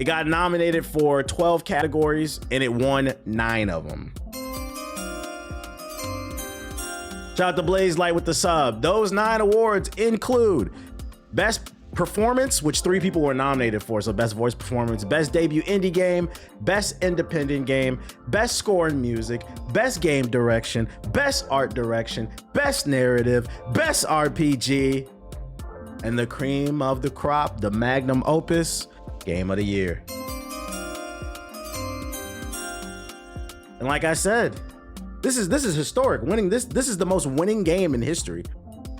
It got nominated for 12 categories and it won 9 of them. Shout out to Blaze Light with the sub. Those 9 awards include Best Performance, which 3 people were nominated for. So Best Voice Performance, Best Debut Indie Game, Best Independent Game, Best Score and Music, Best Game Direction, Best Art Direction, Best Narrative, Best RPG, and the cream of the crop, the magnum opus, Game of the Year. And like I said, this is historic. Winning this is the most winning game in history.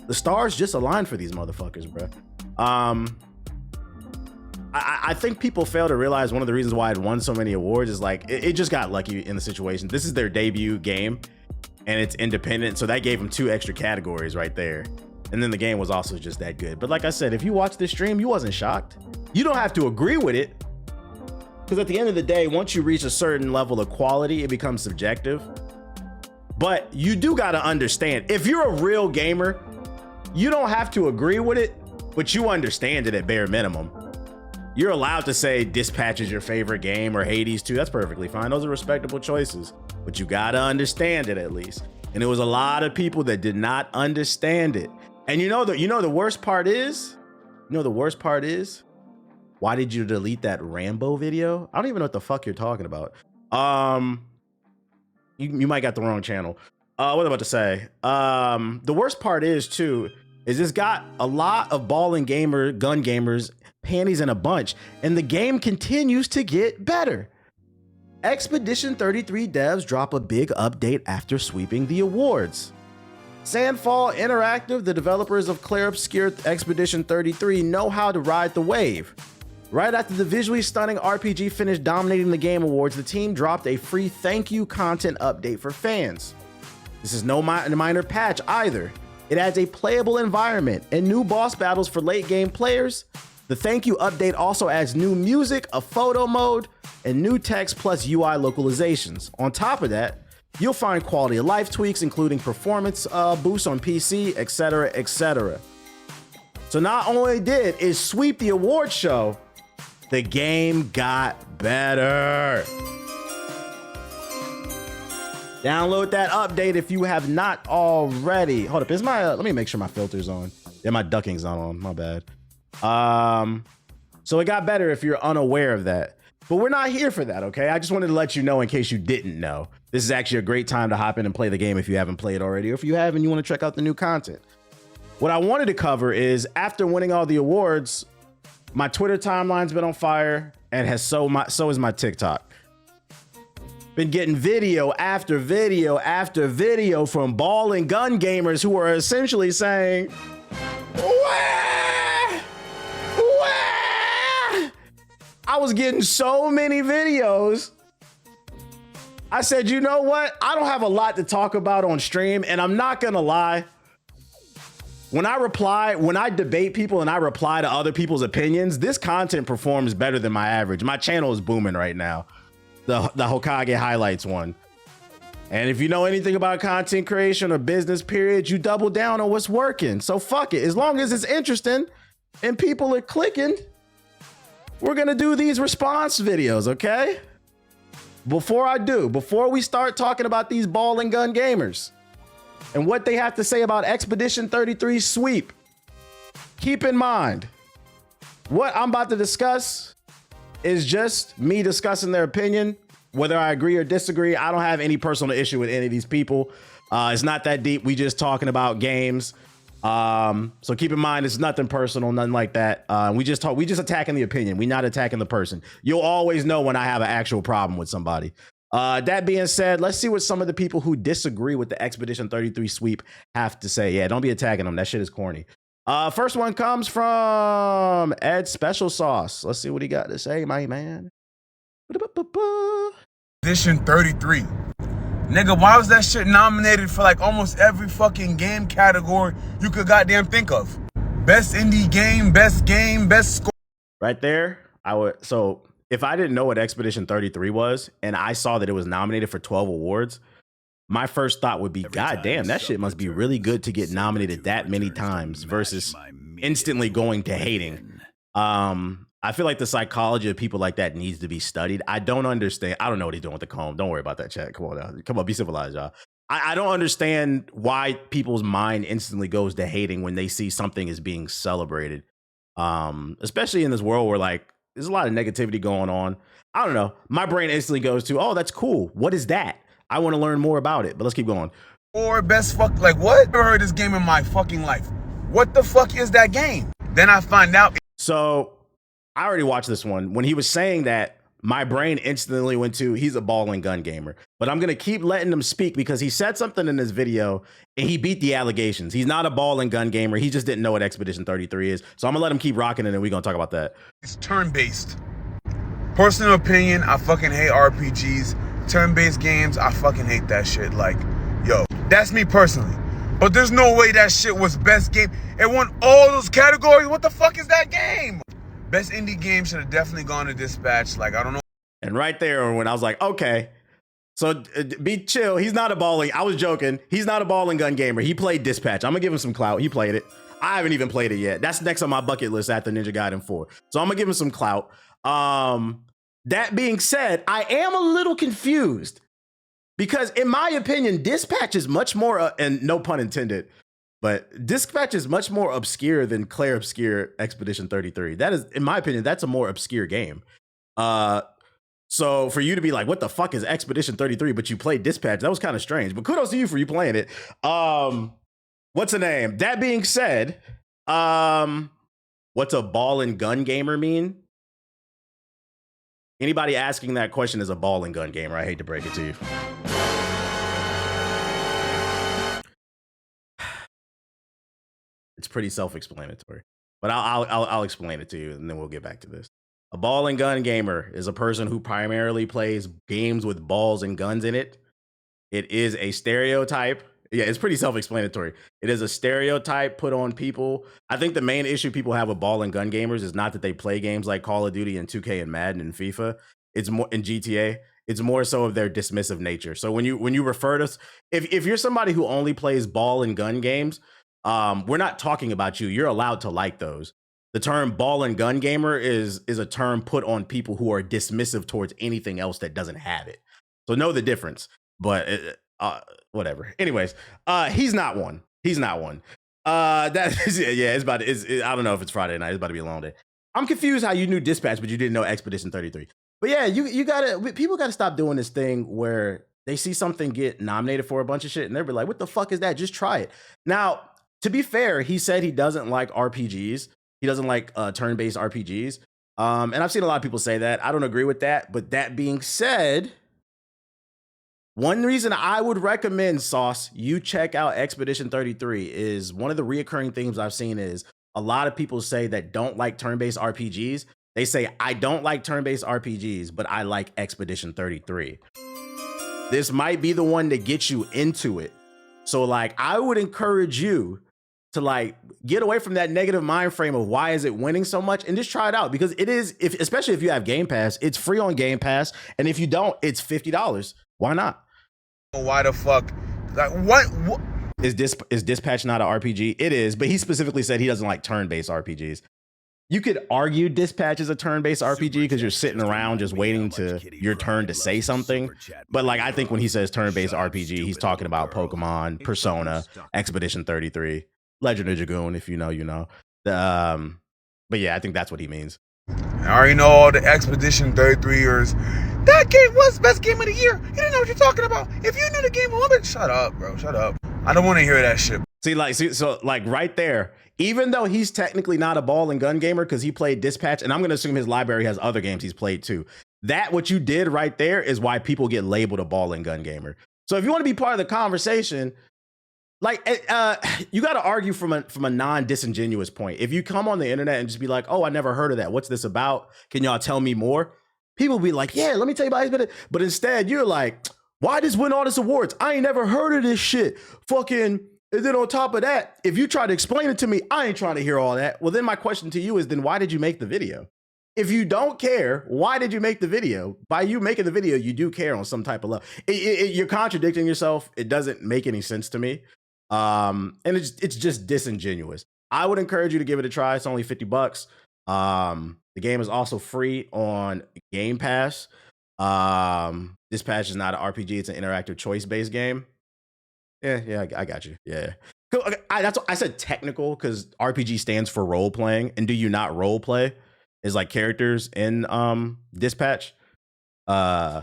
The stars just aligned for these motherfuckers, bro. I think people fail to realize one of the reasons why it won so many awards is like it just got lucky in the situation. This is their debut game and it's independent, so that gave them 2 extra categories right there. And then the game was also just that good. But like I said, if you watch this stream, you wasn't shocked. You don't have to agree with it, because at the end of the day, once you reach a certain level of quality, it becomes subjective. But you do got to understand, if you're a real gamer, you don't have to agree with it, but you understand it at bare minimum. You're allowed to say Dispatch is your favorite game or Hades 2. That's perfectly fine. Those are respectable choices, but you got to understand it at least. And it was a lot of people that did not understand it. And you know the worst part is, why did you delete that Rambo video? I don't even know what the fuck you're talking about. You might got the wrong channel. What was I about to say? The worst part is this got a lot of gun gamers panties in a bunch, and the game continues to get better. Expedition 33 devs drop a big update after sweeping the awards. Sandfall Interactive, the developers of Clair Obscur Expedition 33, know how to ride the wave. Right after the visually stunning RPG finished dominating the Game Awards, the team dropped a free thank you content update for fans. This is no minor patch either. It adds a playable environment and new boss battles for late game players. The thank you update also adds new music, a photo mode, and new text plus UI localizations. On top of that, you'll find quality of life tweaks, including performance boosts on PC, etc., etc. So not only did it sweep the award show, the game got better. Download that update if you have not already. Hold up, is my let me make sure my filter's on. Yeah, my ducking's not on, my bad. So it got better if you're unaware of that. But we're not here for that, okay? I just wanted to let you know in case you didn't know. This is actually a great time to hop in and play the game if you haven't played already, or if you have and you want to check out the new content. What I wanted to cover is, after winning all the awards, my Twitter timeline's been on fire, and so is my TikTok. Been getting video after video after video from ball and gun gamers who are essentially saying, wah, wah. I was getting so many videos. I said, you know what? I don't have a lot to talk about on stream, and I'm not gonna lie. When I debate people and I reply to other people's opinions, this content performs better than my average. My channel is booming right now. The Hokage highlights one. And if you know anything about content creation or business, period, you double down on what's working. So fuck it. As long as it's interesting and people are clicking, we're gonna do these response videos, okay? Before we start talking about these ball and gun gamers and what they have to say about Expedition 33 sweep, keep in mind, what I'm about to discuss is just me discussing their opinion, whether I agree or disagree. I don't have any personal issue with any of these people. It's not that deep. We just talking about games. So keep in mind, it's nothing personal, nothing like that. We just attacking the opinion. We're not attacking the person. You'll always know when I have an actual problem with somebody. That being said, let's see what some of the people who disagree with the Expedition 33 sweep have to say. Yeah, don't be attacking them. That shit is corny. First one comes from Ed Special Sauce. Let's see what he got to say, my man. Expedition 33. Nigga, why was that shit nominated for like almost every fucking game category you could goddamn think of? Best indie game, best score. Right there, so if I didn't know what Expedition 33 was and I saw that it was nominated for 12 awards, my first thought would be, God damn, that shit must be really good to get nominated that many times versus instantly going to hating. I feel like the psychology of people like that needs to be studied. I don't understand. I don't know what he's doing with the comb. Don't worry about that, chat. Come on now. Come on, be civilized, y'all. I don't understand why people's mind instantly goes to hating when they see something is being celebrated. Especially in this world where like there's a lot of negativity going on. I don't know. My brain instantly goes to, oh, that's cool. What is that? I want to learn more about it. But let's keep going. Or best fuck, like what? Never heard this game in my fucking life. What the fuck is that game? Then I find out. So I already watched this one. When he was saying that, my brain instantly went to, he's a ball and gun gamer. But I'm going to keep letting him speak because he said something in this video and he beat the allegations. He's not a ball and gun gamer. He just didn't know what Expedition 33 is. So I'm going to let him keep rocking it and we're going to talk about that. It's turn-based. Personal opinion, I fucking hate RPGs. Turn-based games, I fucking hate that shit. Like, yo, that's me personally. But there's no way that shit was best game. It won all those categories. What the fuck is that game? Best indie game should have definitely gone to Dispatch. Like, I don't know. And right there, when I was like, okay, so be chill. He's not a balling. I was joking. He's not a ball and gun gamer. He played Dispatch. I'm going to give him some clout. He played it. I haven't even played it yet. That's next on my bucket list after Ninja Gaiden 4. So I'm going to give him some clout. That being said, I am a little confused because in my opinion, Dispatch is much more, and no pun intended, but Dispatch is much more obscure than Claire Obscure Expedition 33. That is, in my opinion, that's a more obscure game. So for you to be like, what the fuck is Expedition 33, but you played Dispatch, that was kind of strange, but kudos to you for you playing it. What's the name? That being said, what's a ball and gun gamer mean? Anybody asking that question is a ball and gun gamer. I hate to break it to you. It's pretty self-explanatory, but I'll explain it to you and then we'll get back to this. A ball and gun gamer is a person who primarily plays games with balls and guns in it. It is a stereotype. Yeah, it's pretty self-explanatory. It is a stereotype put on people. I think the main issue people have with ball and gun gamers is not that they play games like Call of Duty and 2K and Madden and FIFA. It's more in GTA. It's more so of their dismissive nature. So when you refer to, if you're somebody who only plays ball and gun games, we're not talking about you. You're allowed to like those. The term ball and gun gamer is a term put on people who are dismissive towards anything else that doesn't have it. So know the difference. But whatever. Anyways, he's not one. He's not one. That is, yeah, it's about. I don't know if it's Friday night. It's about to be a long day. I'm confused how you knew Dispatch, but you didn't know Expedition 33. But yeah, you gotta. People gotta stop doing this thing where they see something get nominated for a bunch of shit and they'll be like, "What the fuck is that? Just try it." Now, to be fair, he said he doesn't like RPGs. He doesn't like turn-based RPGs. And I've seen a lot of people say that. I don't agree with that. But that being said, one reason I would recommend, Sauce, you check out Expedition 33 is one of the reoccurring themes I've seen is a lot of people say that don't like turn-based RPGs. They say, I don't like turn-based RPGs, but I like Expedition 33. This might be the one that gets you into it. So like, I would encourage you to like get away from that negative mind frame of why is it winning so much and just try it out because it is, especially if you have Game Pass, it's free on Game Pass. And if you don't, it's $50. Why not? Why the fuck? Like what? Is Dispatch not an RPG? It is, but he specifically said he doesn't like turn-based RPGs. You could argue Dispatch is a turn-based RPG because you're sitting around just waiting to your turn to say something. But like, I think when he says turn-based RPG, he's talking about Pokemon, Persona, Expedition 33. Legend of Dragoon, if you know, you know. But yeah, I think that's what he means. I already know all the Expedition 33ers. That game was best game of the year. You didn't know what you're talking about. If you knew the game a little bit, shut up, bro. Shut up. I don't want to hear that shit. So like right there, even though he's technically not a ball and gun gamer because he played Dispatch, and I'm going to assume his library has other games he's played too. That what you did right there is why people get labeled a ball and gun gamer. So if you want to be part of the conversation, like, you got to argue from a non-disingenuous point. If you come on the internet and just be like, oh, I never heard of that. What's this about? Can y'all tell me more? People be like, yeah, let me tell you about it. But instead, you're like, why does win all this awards? I ain't never heard of this shit. Fucking, and then on top of that, if you try to explain it to me, I ain't trying to hear all that. Well, then my question to you is, then why did you make the video? If you don't care, why did you make the video? By you making the video, you do care on some type of level. You're contradicting yourself. It doesn't make any sense to me. And it's just disingenuous. I would encourage you to give it a try. It's only $50. The game is also free on Game Pass. This patch is not an RPG; it's an interactive choice-based game. Yeah, I got you. Yeah. Cool, okay, that's what I said technical because RPG stands for role playing. And do you not role play? Is like characters in Dispatch. Uh,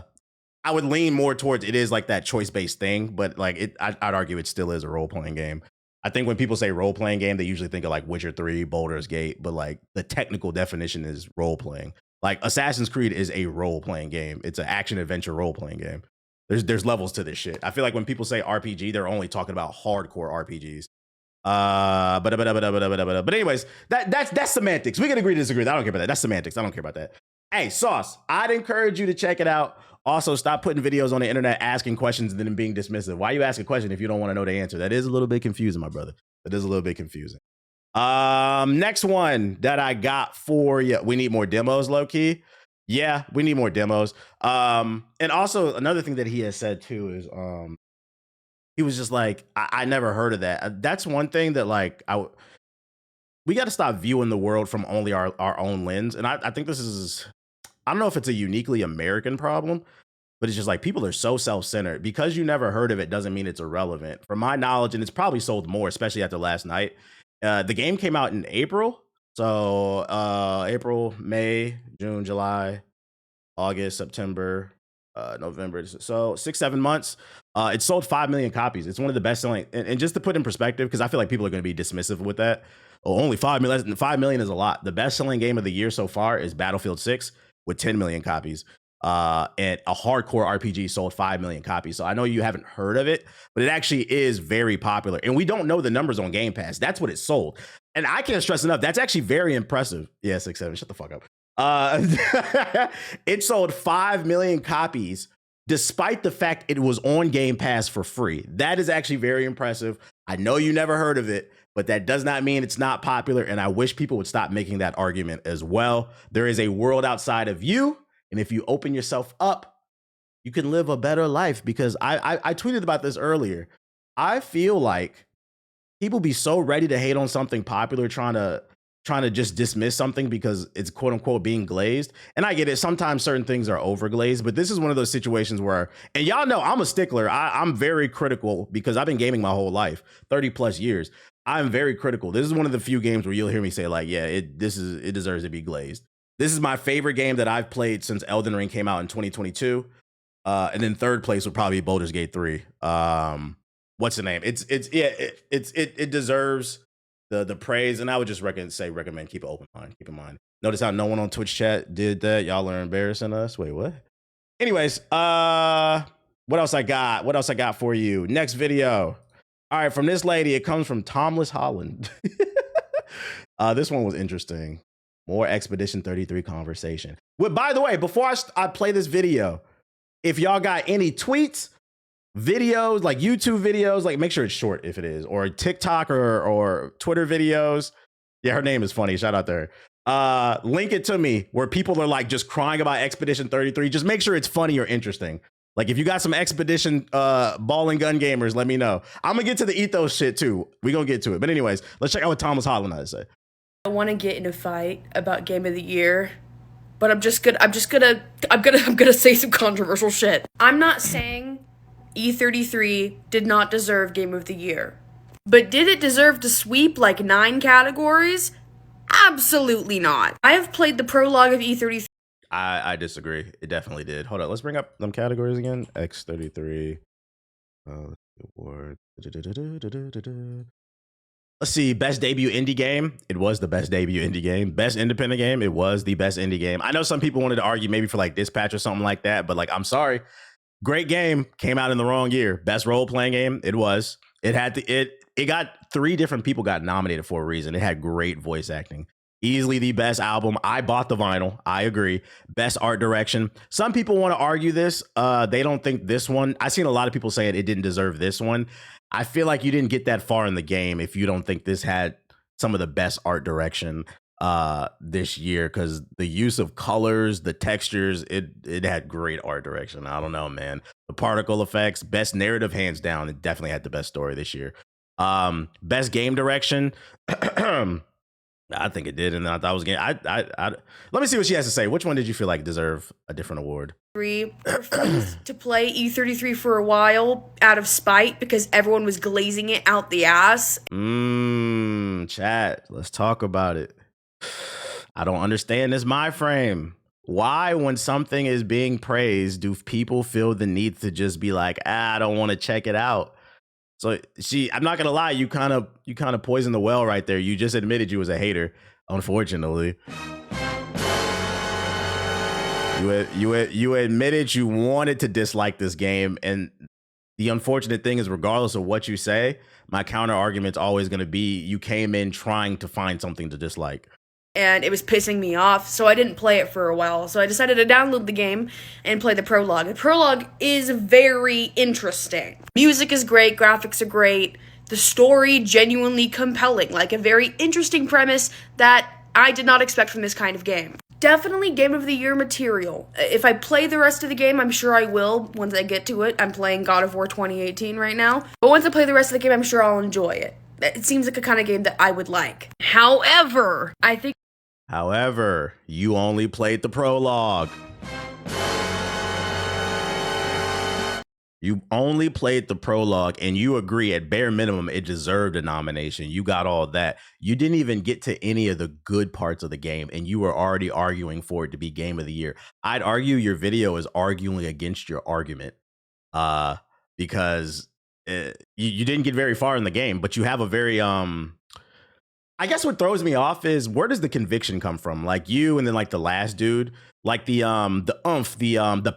I would lean more towards it is like that choice based thing, but like I'd argue it still is a role playing game. I think when people say role playing game, they usually think of like Witcher 3, Baldur's Gate, but like the technical definition is role playing. Like Assassin's Creed is a role playing game. It's an action adventure role playing game. There's levels to this shit. I feel like when people say RPG, they're only talking about hardcore RPGs. But anyways, that's semantics. We can agree to disagree. I don't care about that. That's semantics. I don't care about that. Hey, Sauce, I'd encourage you to check it out. Also, stop putting videos on the internet asking questions and then being dismissive. Why you ask a question if you don't want to know the answer? That is a little bit confusing, my brother. That is a little bit confusing. Next one that I got for you. We need more demos, low key. Yeah, we need more demos. And also another thing that he has said too is he was just like, I never heard of that. That's one thing that like we got to stop viewing the world from only our own lens. And I think this is, I don't know if it's a uniquely American problem, but it's just like people are so self-centered. Because you never heard of it doesn't mean it's irrelevant. From my knowledge, and it's probably sold more, especially after last night. The game came out in April. So April, May, June, July, August, September, November. So 6-7 months. It sold 5 million copies. It's one of the best selling. And just to put in perspective, because I feel like people are going to be dismissive with that. Oh, only 5 million. 5 million is a lot. The best selling game of the year so far is Battlefield 6 with 10 million copies. And a hardcore RPG sold 5 million copies. So I know you haven't heard of it, but it actually is very popular. And we don't know the numbers on Game Pass. That's what it sold. And I can't stress enough. That's actually very impressive. Yeah, 6-7. Shut the fuck up. It sold 5 million copies despite the fact it was on Game Pass for free. That is actually very impressive. I know you never heard of it, but that does not mean it's not popular. And I wish people would stop making that argument as well. There is a world outside of you. And if you open yourself up, you can live a better life. Because I tweeted about this earlier. I feel like people be so ready to hate on something popular, trying to just dismiss something because it's quote unquote being glazed. And I get it. Sometimes certain things are overglazed, but this is one of those situations where, and y'all know I'm a stickler. I'm very critical because I've been gaming my whole life, 30 plus years. I'm very critical. This is one of the few games where you'll hear me say like, yeah, it deserves to be glazed. This is my favorite game that I've played since Elden Ring came out in 2022. And then third place would probably be Baldur's Gate 3. What's the name? It deserves the praise, and I would just recommend keep an open mind. Keep in mind. Notice how no one on Twitch chat did that. Y'all are embarrassing us. Wait, what? Anyways, what else I got? What else I got for you? Next video. All right, from this lady, it comes from Tomless Holland. This one was interesting. More Expedition 33 conversation. Well, by the way, before I play this video, if y'all got any tweets, videos, like YouTube videos, like make sure it's short if it is, or TikTok or Twitter videos. Yeah, her name is funny. Shout out there. Link it to me where people are like just crying about Expedition 33. Just make sure it's funny or interesting. Like if you got some Expedition ball and gun gamers, let me know. I'm gonna get to the ethos shit too. We gonna get to it. But anyways, let's check out what Thomas Holland has to say. I want to get in a fight about Game of the Year, but I'm gonna say some controversial shit. I'm not saying E33 did not deserve Game of the Year, but did it deserve to sweep like 9 categories? Absolutely not. I have played the prologue of E33. I disagree. It definitely did. Hold on, let's bring up them categories again. X33. Award. Let's see, best debut indie game. It was the best debut indie game. Best independent game. It was the best indie game. I know some people wanted to argue maybe for like Dispatch or something like that, but like, I'm sorry. Great game came out in the wrong year. Best role playing game. It was. It had it got 3 different people got nominated for a reason. It had great voice acting. Easily the best album. I bought the vinyl. I agree. Best art direction. Some people want to argue this. They don't think this one. I've seen a lot of people saying it didn't deserve this one. I feel like you didn't get that far in the game if you don't think this had some of the best art direction this year, because the use of colors, the textures, it had great art direction. I don't know, man. The particle effects, best narrative, hands down. It definitely had the best story this year. Best game direction. I think it did, and I thought it was getting. Let me see what she has to say. Which one did you feel like deserve a different award? Refused to play E33 for a while out of spite because everyone was glazing it out the ass. Chat. Let's talk about it. I don't understand this mind frame. Why, when something is being praised, do people feel the need to just be like, I don't want to check it out? So I'm not gonna lie, you kind of poisoned the well right there. You just admitted you was a hater, unfortunately. You admitted you wanted to dislike this game, and the unfortunate thing is, regardless of what you say, my counter argument's always gonna be you came in trying to find something to dislike. And it was pissing me off, so I didn't play it for a while. So I decided to download the game and play the prologue. The prologue is very interesting. Music is great, graphics are great, the story genuinely compelling, like a very interesting premise that I did not expect from this kind of game. Definitely Game of the Year material. If I play the rest of the game, I'm sure I will once I get to it. I'm playing God of War 2018 right now. But once I play the rest of the game, I'm sure I'll enjoy it. It seems like a kind of game that I would like. However, you only played the prologue. You only played the prologue, and you agree at bare minimum it deserved a nomination. You got all that. You didn't even get to any of the good parts of the game, and you were already arguing for it to be Game of the Year. I'd argue your video is arguing against your argument, because you didn't get very far in the game, but you have a very I guess what throws me off is, where does the conviction come from? Like you, and then like the last dude, like the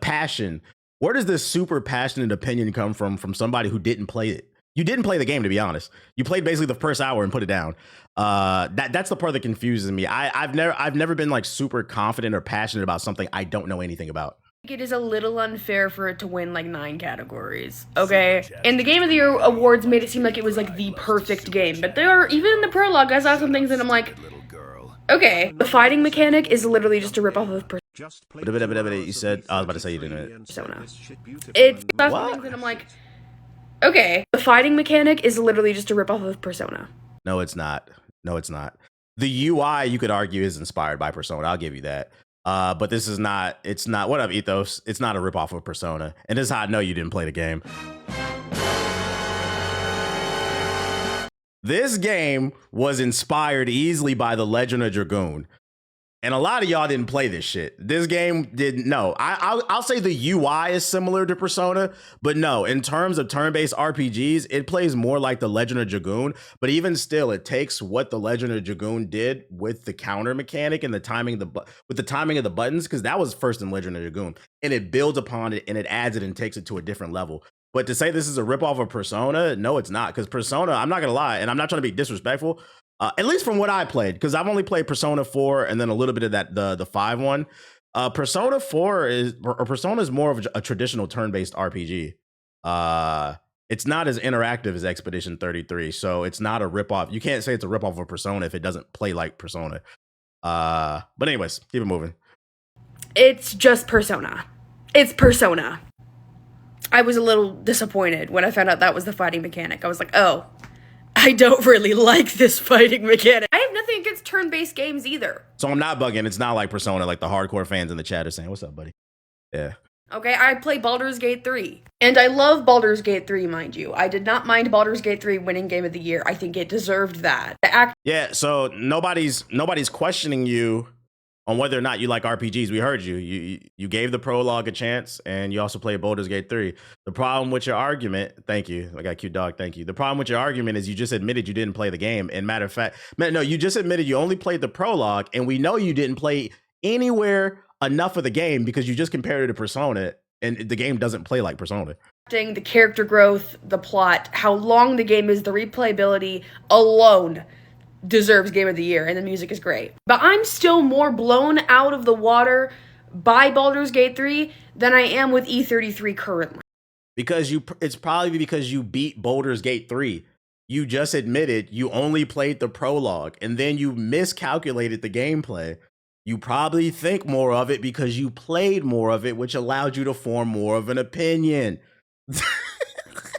passion. Where does this super passionate opinion come from somebody who didn't play it? You didn't play the game, to be honest. You played basically the first hour and put it down. That's the part that confuses me. I've never been like super confident or passionate about something I don't know anything about. It is a little unfair for it to win like 9 categories, okay? And the Game of the Year awards made it seem like it was like the perfect game, but even in the prologue, I saw some things and I'm like, okay, the fighting mechanic is literally just a ripoff of You said, I was about to say you didn't. Persona. It's some things and I'm like, okay, the fighting mechanic is literally just a ripoff of Persona. No, it's not. The UI, you could argue, is inspired by Persona. I'll give you that. But this is not, it's not, what up, Ethos? It's not a ripoff of Persona. And this is how I know you didn't play the game. This game was inspired easily by The Legend of Dragoon. And a lot of y'all didn't play this shit. This game didn't. No, I'll say the UI is similar to Persona, but no, in terms of turn-based RPGs, it plays more like The Legend of Dragoon. But even still, it takes what The Legend of Dragoon did with the counter mechanic and the timing with the timing of the buttons, because that was first in Legend of Dragoon, and it builds upon it and it adds it and takes it to a different level. But to say this is a ripoff of Persona, no, it's not. Because Persona, I'm not gonna lie, and I'm not trying to be disrespectful. At least from what I played, because I've only played Persona 4 and then a little bit of that the 5 one. Persona is more of a traditional turn-based RPG. It's not as interactive as Expedition 33, so it's not a ripoff. You can't say it's a ripoff of Persona if it doesn't play like Persona. But anyways, keep it moving. It's just Persona. It's Persona. I was a little disappointed when I found out that was the fighting mechanic. I was like, oh, I don't really like this fighting mechanic. I have nothing against turn-based games either. So I'm not bugging. It's not like Persona, like the hardcore fans in the chat are saying. What's up, buddy? Yeah. Okay, I play Baldur's Gate 3. And I love Baldur's Gate 3, mind you. I did not mind Baldur's Gate 3 winning Game of the Year. I think it deserved that. Yeah, so nobody's questioning you on whether or not you like RPGs. We heard you. You gave the prologue a chance, and you also played Baldur's Gate 3. The problem with your argument, thank you. I got a cute dog, thank you. The problem with your argument is you just admitted you didn't play the game. And matter of fact, no, you just admitted you only played the prologue, and we know you didn't play anywhere enough of the game because you just compared it to Persona, and the game doesn't play like Persona. The character growth, the plot, how long the game is, the replayability alone deserves Game of the Year, and the music is great. But I'm still more blown out of the water by Baldur's Gate 3 than I am with E33 currently. Because it's probably because you beat Baldur's Gate 3. You just admitted you only played the prologue, and then you miscalculated the gameplay. You probably think more of it because you played more of it, which allowed you to form more of an opinion.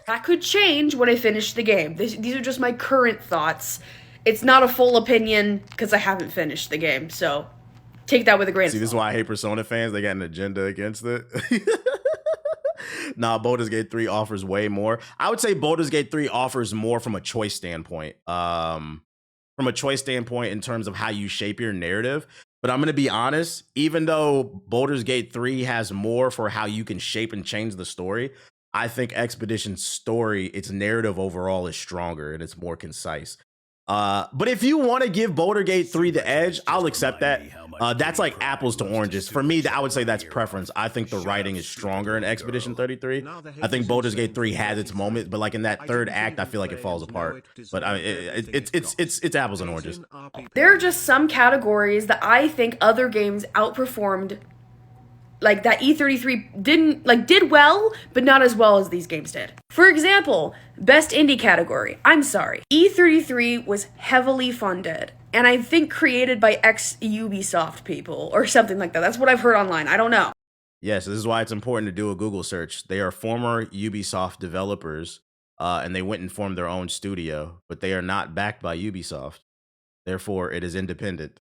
That could change when I finish the game. These are just my current thoughts. It's not a full opinion because I haven't finished the game, so take that with a grain of salt. See, this is why I hate Persona fans. They got an agenda against it. Nah, Baldur's Gate 3 offers way more. I would say Baldur's Gate 3 offers more from a choice standpoint. From a choice standpoint in terms of how you shape your narrative. But I'm going to be honest, even though Baldur's Gate 3 has more for how you can shape and change the story, I think Expedition's story, its narrative overall is stronger and it's more concise. But if you want to give Baldur's Gate 3 the edge, I'll accept that. That's like apples to oranges. For me, I would say that's preference. I think the writing is stronger in Expedition 33. I think Baldur's Gate 3 has its moment, but like in that third act, I feel like it falls apart. But it's apples and oranges. There are just some categories that I think other games outperformed. Like that E33 did well, but not as well as these games did. For example, best indie category. I'm sorry. E33 was heavily funded, and I think created by ex-Ubisoft people or something like that. That's what I've heard online. I don't know. Yes, this is why it's important to do a Google search. They are former Ubisoft developers, and they went and formed their own studio, but they are not backed by Ubisoft. Therefore, it is independent.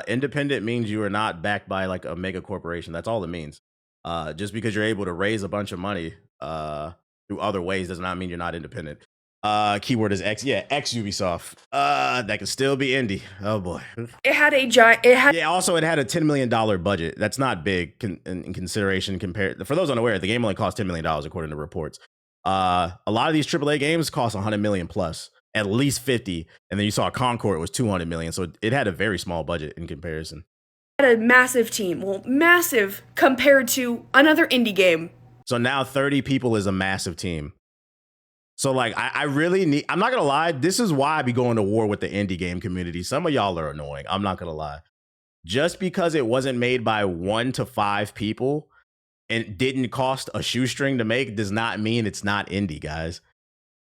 Independent means you are not backed by like a mega corporation. That's all it means. Just because you're able to raise a bunch of money through other ways does not mean you're not independent. Keyword is X. Yeah, ex Ubisoft. That can still be indie. Oh boy. It had a giant. Also, it had a $10 million budget. That's not big in consideration compared. For those unaware, the game only cost $10 million according to reports. A lot of these AAA games cost 100 million plus. At least 50, and then you saw Concord was 200 million, so it had a very small budget in comparison. Had a massive team, well, massive compared to another indie game. So now 30 people is a massive team. So like, I really need. I'm not gonna lie. This is why I be going to war with the indie game community. Some of y'all are annoying. I'm not gonna lie. Just because it wasn't made by 1 to 5 people and didn't cost a shoestring to make does not mean it's not indie, guys.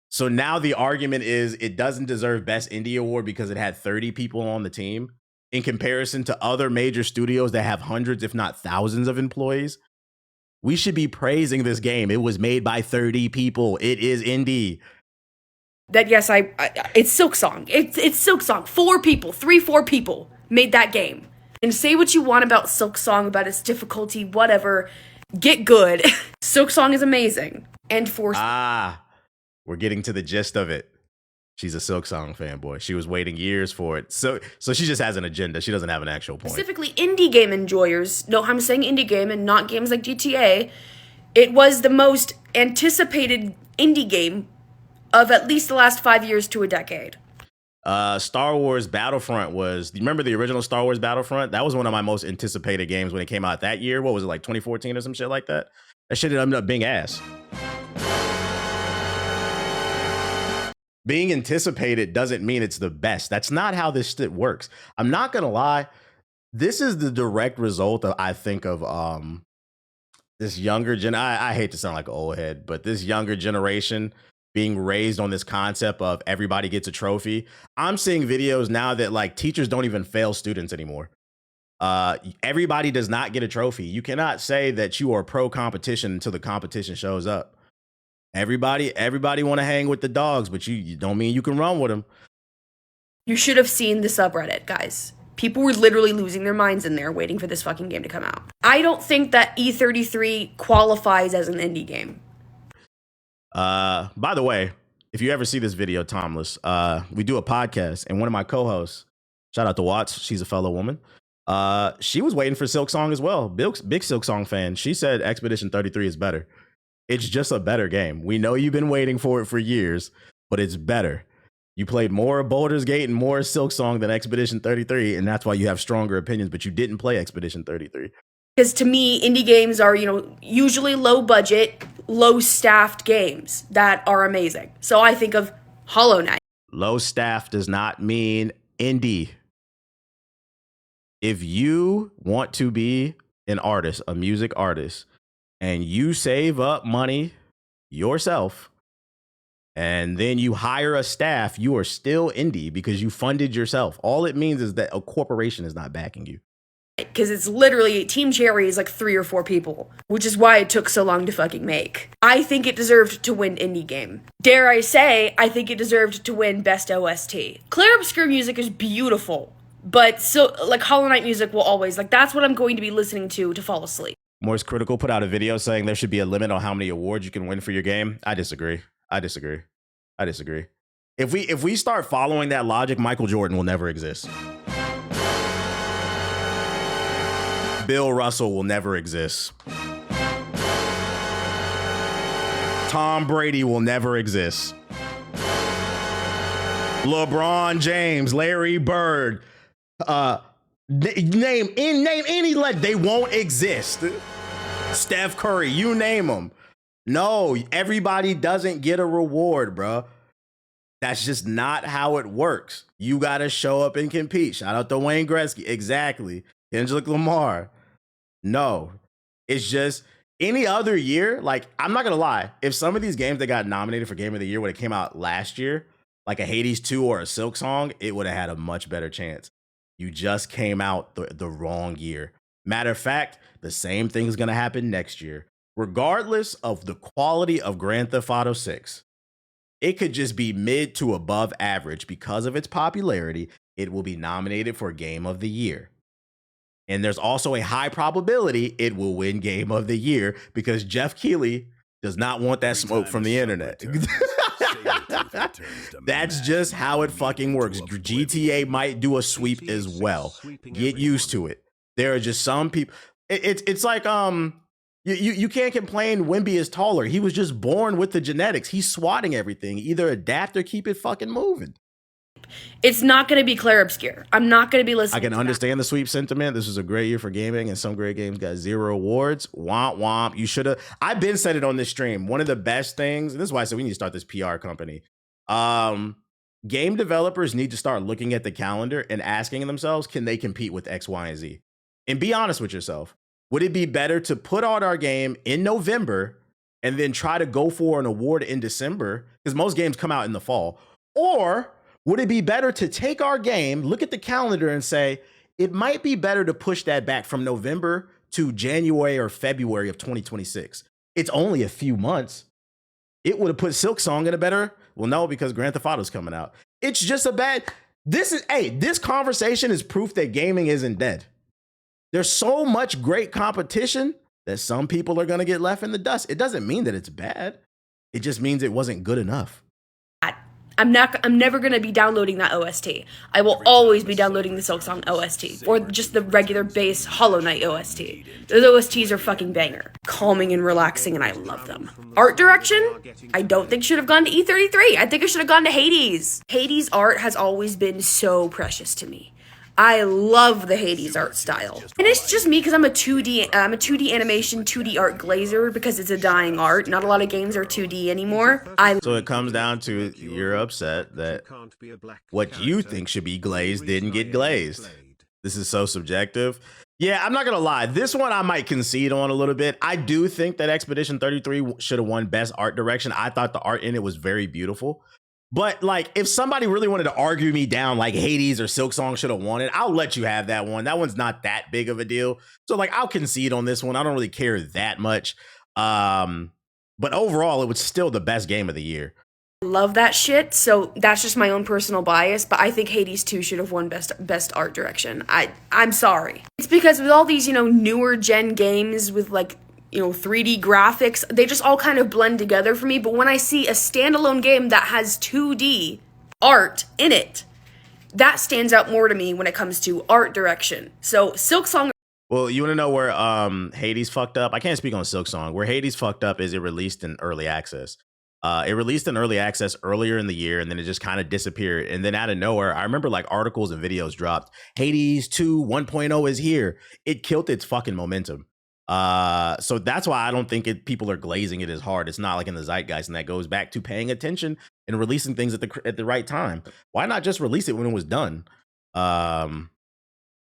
So now the argument is it doesn't deserve Best Indie Award because it had 30 people on the team in comparison to other major studios that have hundreds, if not thousands of employees. We should be praising this game. It was made by 30 people. It is indie. That yes, it's Silksong. It's Silksong. 4 people made that game. And say what you want about Silksong, about its difficulty, whatever. Get good. Silksong is amazing. And for we're getting to the gist of it. She's a Silksong fanboy. She was waiting years for it. So she just has an agenda. She doesn't have an actual point. Specifically indie game enjoyers. No, I'm saying indie game and not games like GTA. It was the most anticipated indie game of at least the last 5 years to a decade. Star Wars Battlefront was, do you remember the original Star Wars Battlefront? That was one of my most anticipated games when it came out that year. What was it, like 2014 or some shit like that? That shit ended up being ass. Being anticipated doesn't mean it's the best. That's not how this shit works. I'm not gonna lie. This is the direct result of, I think, of this younger gen. I hate to sound like an old head, but this younger generation being raised on this concept of everybody gets a trophy. I'm seeing videos now that like teachers don't even fail students anymore. Everybody does not get a trophy. You cannot say that you are pro competition until the competition shows up. Everybody want to hang with the dogs, but you don't mean you can run with them. You should have seen the subreddit, guys. People were literally losing their minds in there waiting for this fucking game to come out. I don't think that E33 qualifies as an indie game. By the way, if you ever see this video, Tomless, we do a podcast, and one of my co-hosts, shout out to Watts, she's a fellow woman. She was waiting for Silksong as well. Big Silksong fan. She said Expedition 33 is better. It's just a better game. We know you've been waiting for it for years, but it's better. You played more of Baldur's Gate and more Silksong than Expedition 33, and that's why you have stronger opinions, but you didn't play Expedition 33. Because to me, indie games are, usually low budget, low staffed games that are amazing. So I think of Hollow Knight. Low staff does not mean indie. If you want to be an artist, a music artist, and you save up money yourself, and then you hire a staff, you are still indie because you funded yourself. All it means is that a corporation is not backing you. because it's literally Team Cherry is like 3 or 4 people, which is why it took so long to fucking make. I think it deserved to win indie game. Dare I say, I think it deserved to win best OST. Clear Obscure music is beautiful, but so like Hollow Knight music will always like that's what I'm going to be listening to fall asleep. Moist Critical put out a video saying there should be a limit on how many awards you can win for your game. I disagree. If we start following that logic, Michael Jordan will never exist. Bill Russell will never exist. Tom Brady will never exist. LeBron James, Larry Bird, name any they won't exist. Steph Curry, you name them. No, everybody doesn't get a reward, bro. That's just not how it works. You got to show up and compete. Shout out to Wayne Gretzky. Exactly. Kendrick Lamar. No, it's just any other year. Like, I'm not going to lie. If some of these games that got nominated for Game of the Year would have came out last year, like a Hades 2 or a Silk Song, it would have had a much better chance. You just came out the wrong year. Matter of fact, the same thing's going to happen next year. Regardless of the quality of Grand Theft Auto 6, it could just be mid to above average. Because of its popularity, it will be nominated for Game of the Year. And there's also a high probability it will win Game of the Year because Jeff Keighley does not want that smoke from the internet. That's just how it fucking works. GTA might do a sweep as well. Get used to it. There are just some people. It's like you can't complain Wimby is taller. He was just born with the genetics. He's swatting everything. Either adapt or keep it fucking moving. It's not going to be Clair Obscure. I'm not going to be listening. I can understand the sweep sentiment. This was a great year for gaming, and some great games got 0 awards. Womp womp. You should have. I've been said it on this stream. One of the best things, and this is why I said we need to start this PR company. Game developers need to start looking at the calendar and asking themselves, can they compete with X, Y, and Z? And be honest with yourself. Would it be better to put out our game in November and then try to go for an award in December? Because most games come out in the fall. Or would it be better to take our game, look at the calendar and say, it might be better to push that back from November to January or February of 2026. It's only a few months. It would have put Silk Song in a better, well, no, because Grand Theft Auto's coming out. It's just a bad, this conversation is proof that gaming isn't dead. There's so much great competition that some people are going to get left in the dust. It doesn't mean that it's bad. It just means it wasn't good enough. I'm never going to be downloading that OST. I will always be downloading the Silk Song OST or just the regular base Hollow Knight OST. Those OSTs are fucking banger. Calming and relaxing, and I love them. Art direction, I don't think should have gone to E33. I think it should have gone to Hades. Hades art has always been so precious to me. I love the Hades art style. And it's just me because I'm a 2D animation, 2D art glazer because it's a dying art. Not a lot of games are 2D anymore. So it comes down to you're upset that what you think should be glazed didn't get glazed. This is so subjective. Yeah, I'm not going to lie. This one I might concede on a little bit. I do think that Expedition 33 should have won Best Art Direction. I thought the art in it was very beautiful. But like, if somebody really wanted to argue me down, like Hades or Silk Song should have won it, I'll let you have that one. That one's not that big of a deal. So like, I'll concede on this one. I don't really care that much. But overall, it was still the best game of the year. Love that shit. So that's just my own personal bias. But I think Hades 2 should have won best art direction. I'm sorry. It's because with all these, newer gen games with like, 3D graphics, they just all kind of blend together for me. But when I see a standalone game that has 2D art in it, that stands out more to me when it comes to art direction. So Silk Song. Well, you want to know where Hades fucked up? I can't speak on Silk Song. Where Hades fucked up is it released in early access. It released in early access earlier in the year, and then it just kind of disappeared. And then out of nowhere, I remember like articles and videos dropped. Hades 2 1.0 is here. It killed its fucking momentum. So that's why I don't think people are glazing it as hard. It's not like in the zeitgeist, and that goes back to paying attention and releasing things at the right time. Why not just release it when it was done?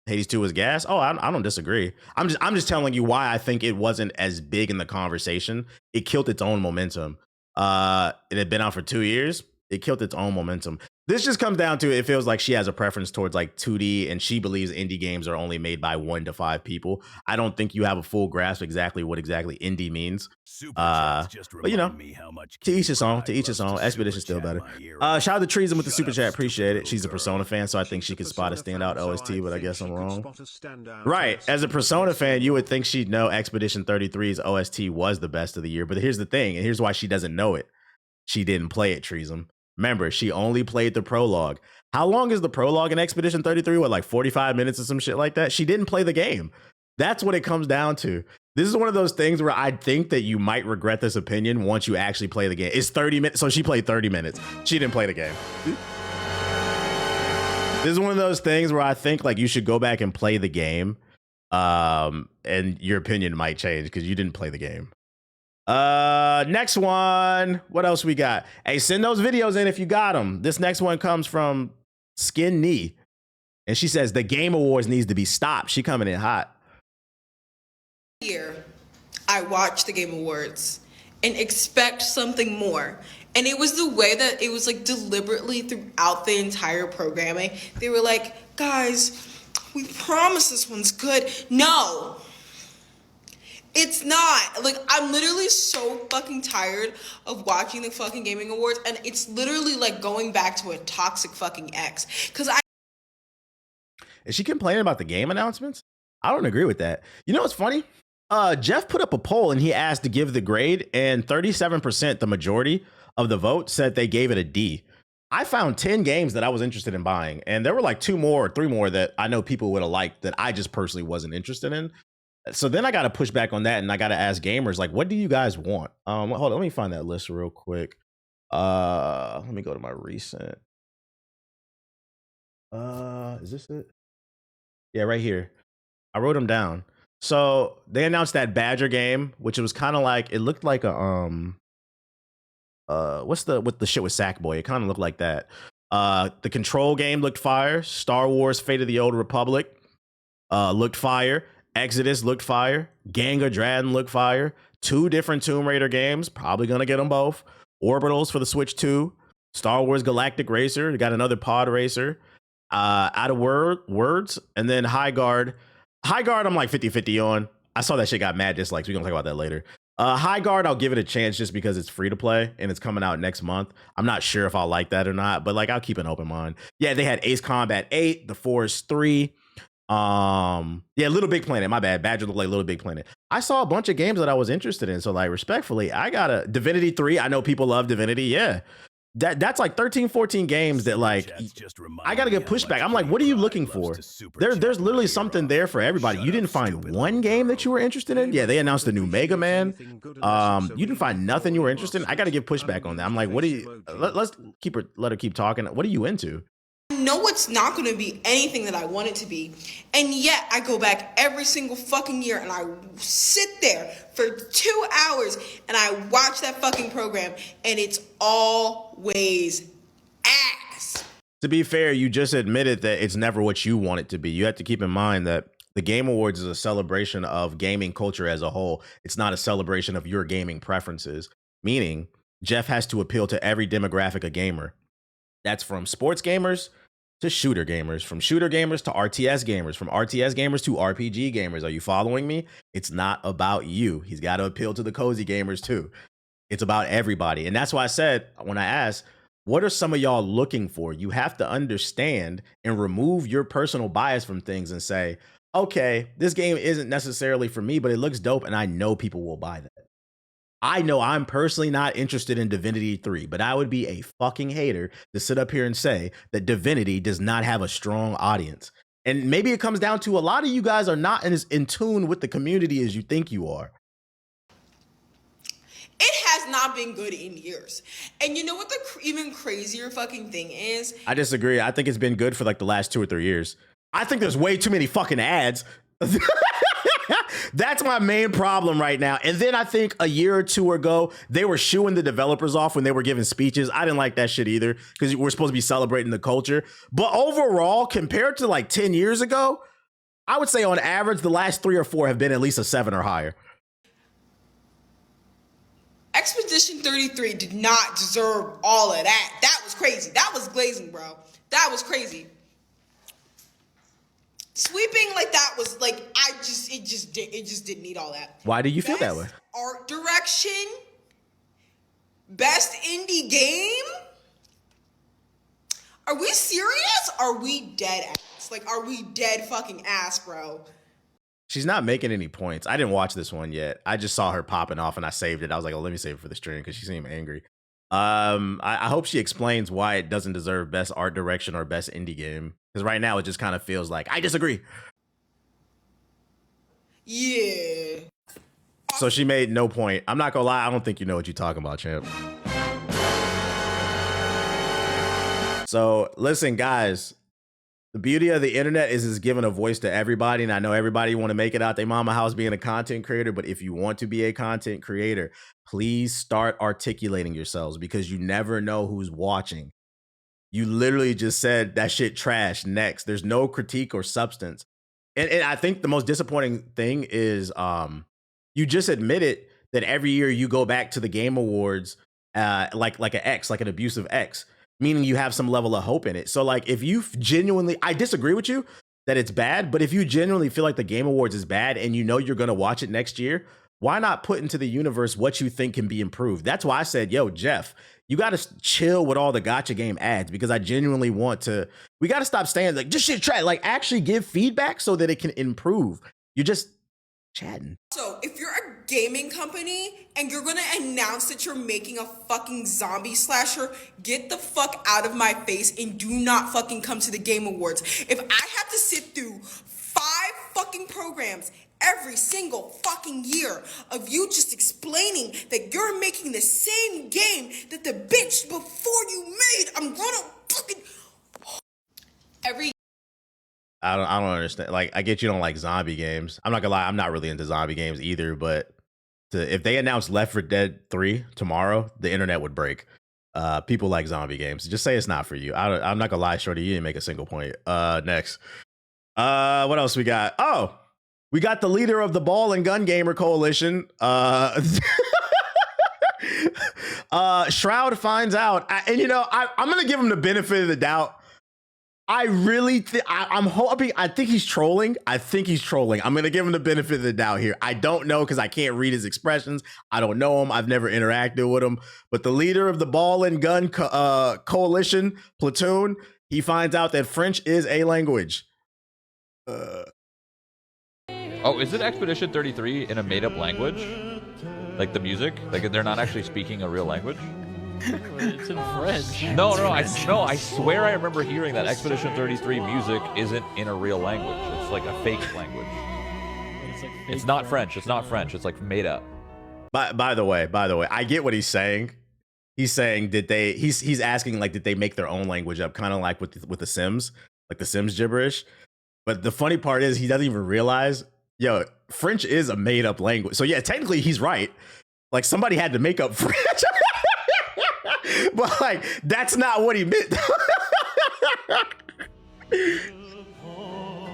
Hades 2 was gas. Oh, I don't disagree. I'm just telling you why I think it wasn't as big in the conversation. It killed its own momentum. It had been out for 2 years. it killed its own momentum. This just comes down to, it feels like she has a preference towards like 2D, and she believes indie games are only made by 1 to 5 people. I don't think you have a full grasp exactly what exactly indie means. But you know, to each his own. To each his own. Expedition's still better. Shout out to Treason with the super chat. Appreciate it. She's a Persona fan, so I think she could spot a standout OST, but I guess I'm wrong. Right. As a Persona fan, you would think she'd know Expedition 33's OST was the best of the year. But here's the thing, and here's why she doesn't know it. She didn't play it, Treason. Remember, she only played the prologue. How long is the prologue in Expedition 33? What, like 45 minutes or some shit like that? She didn't play the game. That's what it comes down to. This is one of those things where I think that you might regret this opinion once you actually play the game. It's 30 minutes. So she played 30 minutes. She didn't play the game. This is one of those things where I think like you should go back and play the game. And your opinion might change because you didn't play the game. Next one. What else we got? Hey, send those videos in if you got them. This next one comes from Skin Knee. And she says the Game Awards needs to be stopped. She coming in hot. Year, I watched the Game Awards and expect something more. And it was the way that it was like deliberately throughout the entire programming. They were like, guys, we promise this one's good. No. It's not. Like, I'm literally so fucking tired of watching the fucking gaming awards, and it's literally like going back to a toxic fucking ex. Is she complaining about the game announcements? I don't agree with that. You know what's funny? Jeff put up a poll and he asked to give the grade, and 37%, the majority of the vote, said they gave it a D. I found 10 games that I was interested in buying, and there were like 2 more or 3 more that I know people would have liked that I just personally wasn't interested in. So then I got to push back on that, and I got to ask gamers, like, what do you guys want? Hold on, let me find that list real quick. Let me go to my recent. Is this it? Yeah, right here. I wrote them down. So they announced that Badger game, which was kind of like, it looked like a what's the shit with Sackboy? It kind of looked like that. The Control game looked fire. Star Wars: Fate of the Old Republic looked fire. Exodus looked fire. Gang of Dragon looked fire. 2 different Tomb Raider games, probably gonna get them both. Orbitals for the Switch 2. Star Wars Galactic Racer, got another pod racer. Out of words, and then High Guard. High Guard, I'm like 50-50 on. I saw that shit got mad dislikes. We're gonna talk about that later. High Guard, I'll give it a chance just because it's free to play and it's coming out next month. I'm not sure if I'll like that or not, but like I'll keep an open mind. Yeah, they had Ace Combat 8, The Forest 3. Yeah, Little Big Planet. My bad. Badger looked like Little Big Planet. I saw a bunch of games that I was interested in. So like respectfully, I got a Divinity 3. I know people love Divinity. Yeah. That's like 13, 14 games that like I gotta get pushback. I'm like, what are you looking for? There's literally something there for everybody. You didn't find one game that you were interested in? Yeah, they announced the new Mega Man. You didn't find nothing you were interested in. I gotta give pushback on that. I'm like, what do you let's let her keep talking. What are you into? I know it's not going to be anything that I want it to be, and yet I go back every single fucking year and I sit there for 2 hours and I watch that fucking program, and it's always ass. To be fair, you just admitted that it's never what you want it to be. You have to keep in mind that the Game Awards is a celebration of gaming culture as a whole. It's not a celebration of your gaming preferences, meaning Jeff has to appeal to every demographic of gamer. That's from sports gamers to shooter gamers, from shooter gamers to RTS gamers, from RTS gamers to RPG gamers. Are you following me? It's not about you. He's got to appeal to the cozy gamers too. It's about everybody. And that's why I said, when I asked, what are some of y'all looking for? You have to understand and remove your personal bias from things and say, okay, this game isn't necessarily for me, but it looks dope and I know people will buy that. I know I'm personally not interested in Divinity 3, but I would be a fucking hater to sit up here and say that Divinity does not have a strong audience. And maybe it comes down to a lot of you guys are not as in tune with the community as you think you are. It has not been good in years. And you know what the even crazier fucking thing is? I disagree. I think it's been good for like the last 2 or 3 years. I think there's way too many fucking ads. That's my main problem right now. And then I think a year or 2 ago, they were shooing the developers off when they were giving speeches. I didn't like that shit either because we're supposed to be celebrating the culture. But overall, compared to like 10 years ago, I would say on average, the last 3 or 4 have been at least a 7 or higher. Expedition 33 did not deserve all of that. That was crazy. That was glazing, bro. That was crazy. Sweeping like that was like it just didn't need all that. Why do you feel that way? Art direction, best indie game. Are we serious? Are we dead ass? Like, are we dead fucking ass, bro? She's not making any points. I didn't watch this one yet. I just saw her popping off and I saved it. I was like, oh, let me save it for the stream because she seemed angry. I hope she explains why it doesn't deserve best art direction or best indie game. Because right now it just kind of feels like, I disagree. Yeah. So she made no point. I'm not gonna lie, I don't think you know what you're talking about, champ. So listen, guys. The beauty of the internet is it's giving a voice to everybody. And I know everybody want to make it out their mama house being a content creator. But if you want to be a content creator, please start articulating yourselves because you never know who's watching. You literally just said that shit trash next. There's no critique or substance. And I think the most disappointing thing is you just admitted that every year you go back to the Game Awards like an ex, like an abusive ex. Meaning you have some level of hope in it. So like if you genuinely, I disagree with you that it's bad, but if you genuinely feel like the Game Awards is bad and you know you're going to watch it next year, why not put into the universe what you think can be improved? That's why I said, yo, Jeff, you got to chill with all the gotcha game ads because I genuinely want to, we got to stop saying like, just shit try, like actually give feedback so that it can improve. You're just chatting. So if you're a gaming company and you're gonna announce that you're making a fucking zombie slasher, get the fuck out of my face and do not fucking come to the Game Awards. If I have to sit through 5 fucking programs every single fucking year of you just explaining that you're making the same game that the bitch before you made, I'm gonna fucking every I don't understand. Like, I get you don't like zombie games. I'm not gonna lie, I'm not really into zombie games either, but if they announce Left 4 Dead 3 tomorrow, the internet would break. People like zombie games. Just say it's not for you. I'm not gonna lie, Shorty, you didn't make a single point. Next. What else we got? Oh, we got the leader of the Ball and Gun Gamer Coalition. Shroud finds out. And you know, I'm gonna give him the benefit of the doubt. I really think I'm hoping. I think he's trolling. I'm gonna give him the benefit of the doubt here. I don't know because I can't read his expressions. I don't know him. I've never interacted with him. But the leader of the Ball and Gun Coalition platoon, he finds out that French is a language. Oh, is it Expedition 33 in a made-up language? Like the music? Like they're not actually speaking a real language? It's in French. No, I swear I remember hearing that Expedition 33 music isn't in a real language. It's like a fake language. It's not French. It's not French. It's like made up. By the way, I get what he's saying. He's saying he's asking like did they make their own language up, kind of like with the Sims, like the Sims gibberish. But the funny part is he doesn't even realize, yo, French is a made up language. So yeah, technically he's right. Like somebody had to make up French. But like that's not what he meant.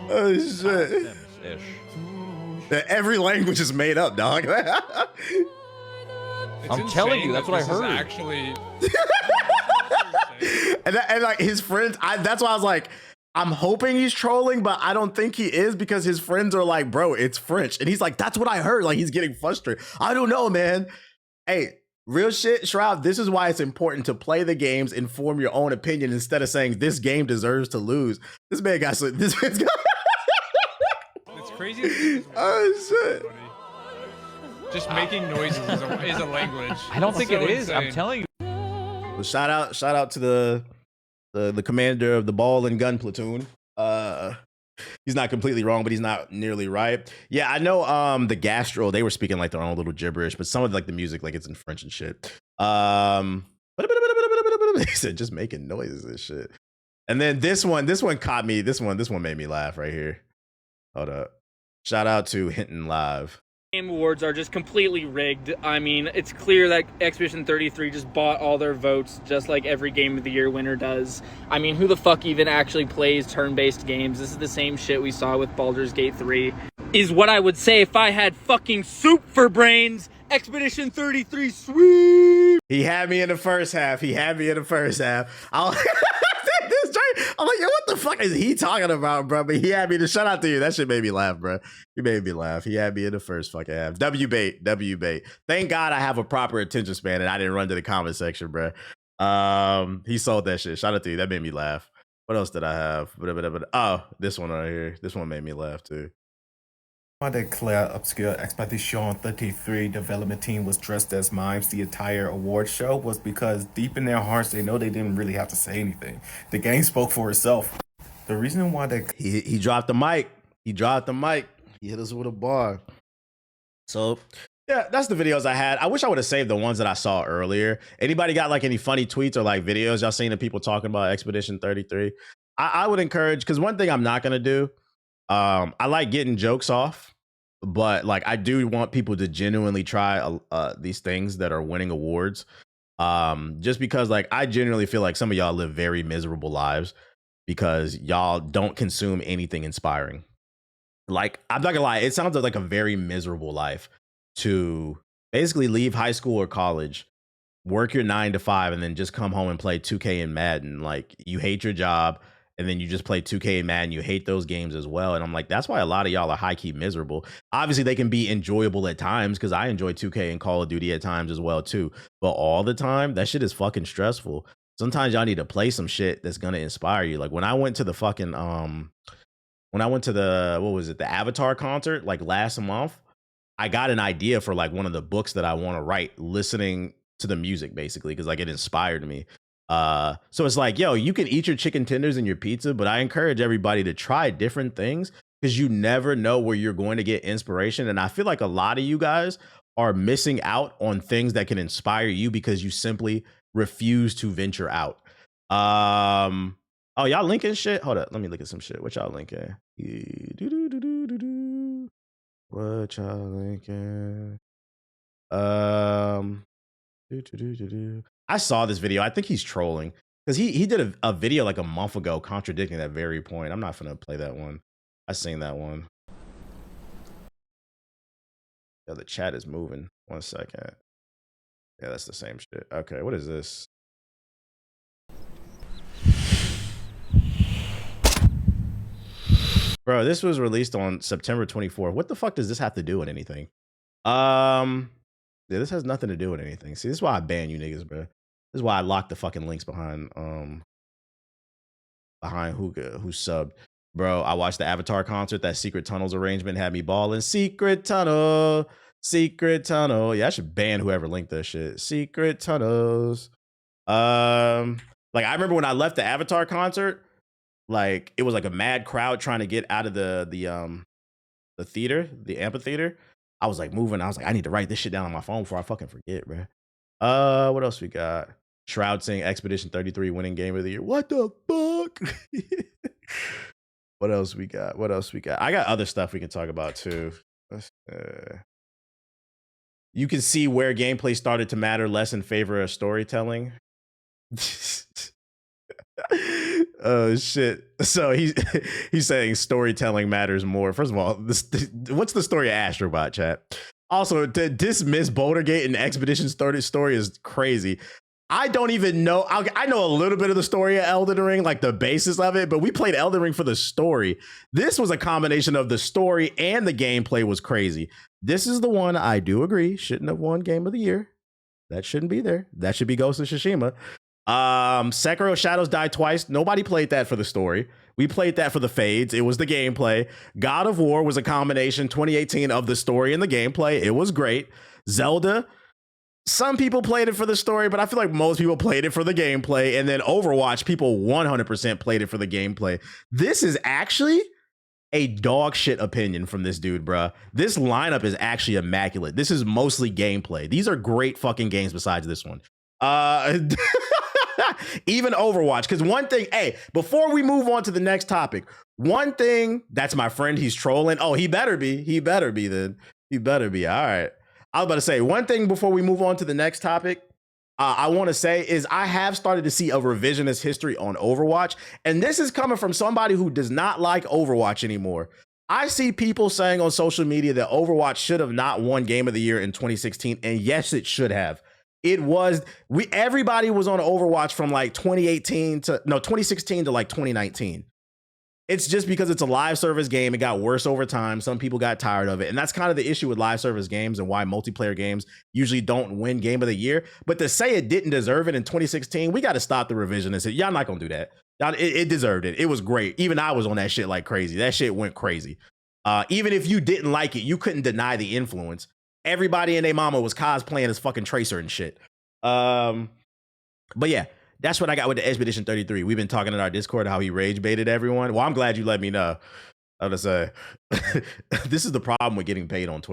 Oh shit. That every language is made up, dog. I'm telling you, that's what I heard. Actually, and like his friends, that's why I was like, I'm hoping he's trolling, but I don't think he is because his friends are like, bro, it's French. And he's like, that's what I heard. Like he's getting frustrated. I don't know, man. Hey, real shit, Shroud, this is why it's important to play the games and form your own opinion instead of saying this game deserves to lose. This man's got it's crazy. Oh shit. Just making noises is a language. I don't think so it is. insane. I'm telling you. Well, shout out to the commander of the Ball and Gun platoon. He's not completely wrong, but he's not nearly right. Yeah, I know the Gastro, they were speaking like their own little gibberish, but some of like the music, like it's in French and shit. He said just making noises and shit. And then this one caught me. This one made me laugh right here. Hold up. Shout out to Hinton Live. Game Awards are just completely rigged. I mean, it's clear that Expedition 33 just bought all their votes, just like every Game of the Year winner does. I mean, who the fuck even actually plays turn-based games? This is the same shit we saw with Baldur's Gate 3. Is what I would say if I had fucking soup for brains. Expedition 33, sweet! He had me in the first half. I'm like, yo, what the fuck is he talking about, bro? But he had me to shout out to you. That shit made me laugh, bro. He made me laugh. He had me in the first fucking half. W bait. Thank God I have a proper attention span and I didn't run to the comment section, bro. He sold that shit. Shout out to you. That made me laugh. What else did I have? Oh, this one right here. This one made me laugh too. Why the clear, obscure Expedition 33 development team was dressed as mimes the entire award show was because deep in their hearts they know they didn't really have to say anything. The game spoke for itself. The reason why they he dropped the mic. He hit us with a bar. So yeah, that's the videos I had. I wish I would have saved the ones that I saw earlier. Anybody got like any funny tweets or like videos y'all seen of people talking about Expedition 33? I would encourage, because one thing I'm not gonna do, I like getting jokes off, but like I do want people to genuinely try these things that are winning awards. Just because like I genuinely feel like some of y'all live very miserable lives because y'all don't consume anything inspiring. Like, I'm not gonna lie, it sounds like a very miserable life to basically leave high school or college, work your 9 to 5, and then just come home and play 2K and Madden. Like, you hate your job, and then you just play 2K and Madden. You hate those games as well. And I'm like, that's why a lot of y'all are high-key miserable. Obviously, they can be enjoyable at times, because I enjoy 2K and Call of Duty at times as well, too. But all the time, that shit is fucking stressful. Sometimes y'all need to play some shit that's gonna inspire you. Like, when I went to the fucking, when I went to the, what was it, the Avatar concert, like last month, I got an idea for like one of the books that I want to write, listening to the music, basically, because like it inspired me. So it's like, yo, you can eat your chicken tenders and your pizza, but I encourage everybody to try different things, because you never know where you're going to get inspiration. And I feel like a lot of you guys are missing out on things that can inspire you because you simply refuse to venture out. Oh, y'all linking shit? Hold up, let me look at some shit. What y'all linking? What y'all linking? I saw this video. I think he's trolling, because he did a video like a month ago contradicting that very point. I'm not gonna play that one. I seen that one. Yeah, the chat is moving. 1 second. Yeah, that's the same shit. Okay, what is this? Bro, this was released on September 24th. What the fuck does this have to do with anything? Yeah, this has nothing to do with anything. See, this is why I ban you niggas, bro. This is why I lock the fucking links behind who subbed. Bro, I watched the Avatar concert. That Secret Tunnels arrangement had me balling. Secret Tunnel. Yeah, I should ban whoever linked that shit. Secret Tunnels. Like, I remember when I left the Avatar concert, like it was like a mad crowd trying to get out of the theater, the amphitheater. I was like moving. I was like, I need to write this shit down on my phone before I fucking forget, bro. What else we got? Shroud saying Expedition 33 winning game of the year. What the fuck? What else we got? I got other stuff we can talk about too. You can see where gameplay started to matter less in favor of storytelling. Oh shit. So he's saying storytelling matters more. First of all, what's the story of Astrobot, chat? Also, to dismiss Bouldergate and Expedition story is crazy. I don't even know. I know a little bit of the story of Elden Ring, like the basis of it, but we played Elden Ring for the story. This was a combination of the story and the gameplay was crazy. This is the one I do agree shouldn't have won Game of the Year. That shouldn't be there. That should be Ghost of Tsushima. Sekiro Shadows Die Twice. Nobody played that for the story. We played that for the fades. It was the gameplay. God of War was a combination 2018 of the story and the gameplay. It was great. Zelda, some people played it for the story, but I feel like most people played it for the gameplay. And then Overwatch, people 100% played it for the gameplay. This is actually a dog shit opinion from this dude, bruh. This lineup is actually immaculate. This is mostly gameplay. These are great fucking games besides this one. Even Overwatch, because one thing, hey, before we move on to the next topic, one thing, that's my friend, he's trolling. Oh, he better be then. You better be. All right. I was about to say one thing before we move on to the next topic. I want to say is I have started to see a revisionist history on Overwatch. And this is coming from somebody who does not like Overwatch anymore. I see people saying on social media that Overwatch should have not won Game of the Year in 2016. And yes, it should have. It was, everybody was on Overwatch from like 2016 to like 2019. It's just because it's a live service game. It got worse over time. Some people got tired of it. And that's kind of the issue with live service games and why multiplayer games usually don't win Game of the Year. But to say it didn't deserve it in 2016, we got to stop the revisionists. Y'all not going to do that. It deserved it. It was great. Even I was on that shit like crazy. That shit went crazy. Even if you didn't like it, you couldn't deny the influence. Everybody and their mama was cosplaying as fucking Tracer and shit. But yeah. That's what I got with the Expedition 33. We've been talking in our Discord how he rage baited everyone. Well, I'm glad you let me know. I'm gonna say this is the problem with getting paid on Twitter.